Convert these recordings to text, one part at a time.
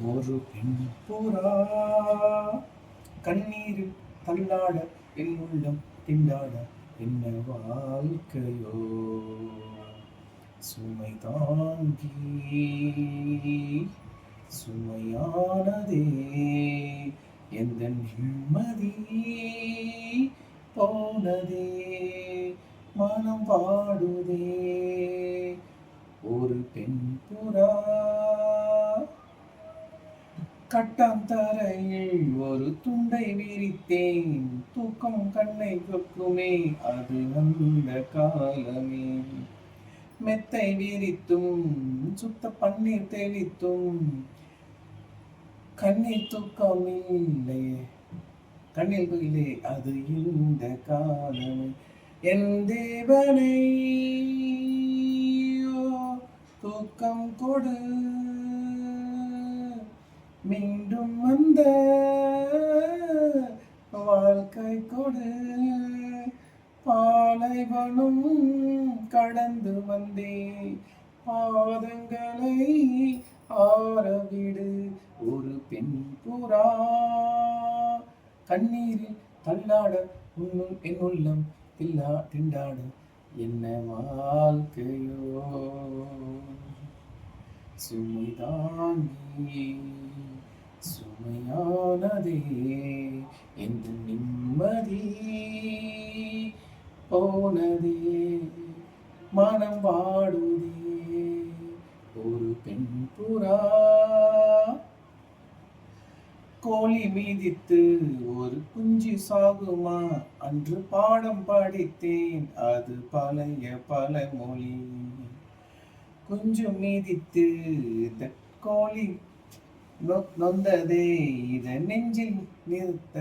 ஒரு பெண் புறா கண்ணீரில் தள்ளாட என் உள்ளம் திண்டாட என்ன வாழ்க்கையோ சுமை தாங்கி சுமையானதே எந்த நிம்மதி போனதே மனம் பாடுதே ஒரு பெண் புறா கட்டாந்தரையில் ஒரு துண்டை விரித்தேன் தூக்கம் கண்ணை கொக்குமே அது அந்த காலமே மெத்தை விரித்தும் சுத்த பன்னீர் தெளித்தும் கண்ணீர் தூக்கம் இல்லையே கண்ணில் இல்லை அது இந்த காலமே என் தேவனை தூக்கம் கொடு மீண்டும் வந்த வாழ்க்கை கொடு பாலைவனம் கடந்து வந்தே பாதங்களை ஆரவிடு ஒரு பெண் புறா கண்ணீரில் தள்ளாட என் உள்ளம் திண்டாட என்ன வாழ்க்கையோ சுமை தாங்கி சுமையானதே எந்த நிம்மதி போனதே மனம் வாடுதே ஒரு பெண் புறா கோழி மீதித்து ஒரு குஞ்சு சாகுமா அன்று பாடம் படித்தேன் அது பழைய பழமொழி குஞ்சு மீதித்து இந்த கோழி நொந்ததே இத நெஞ்சில் நிறுத்த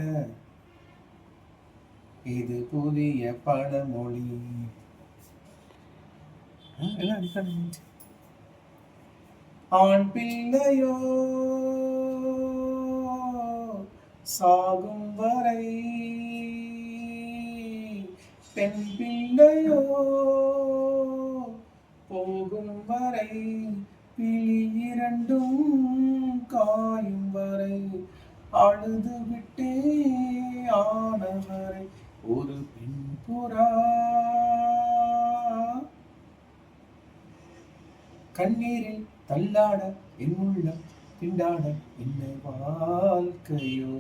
இது புதிய பழமொழி ஆண் பிள்ளையோ சாகும் வரை பெண் பிள்ளையோ போகும் வரை பிழி இரண்டும் காயும் வரை அழுது விட்டே ஆனவரை ஒரு பெண் புறா கண்ணீரில் தள்ளாட என் உள்ளம் திண்டாட என்ன வாழ்க்கையோ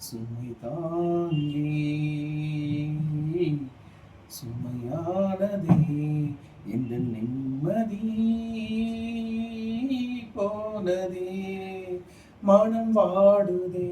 சுமை தாங்கி சுமையானதே எந்த நிம்மதி போனதே மனம் வாடுதே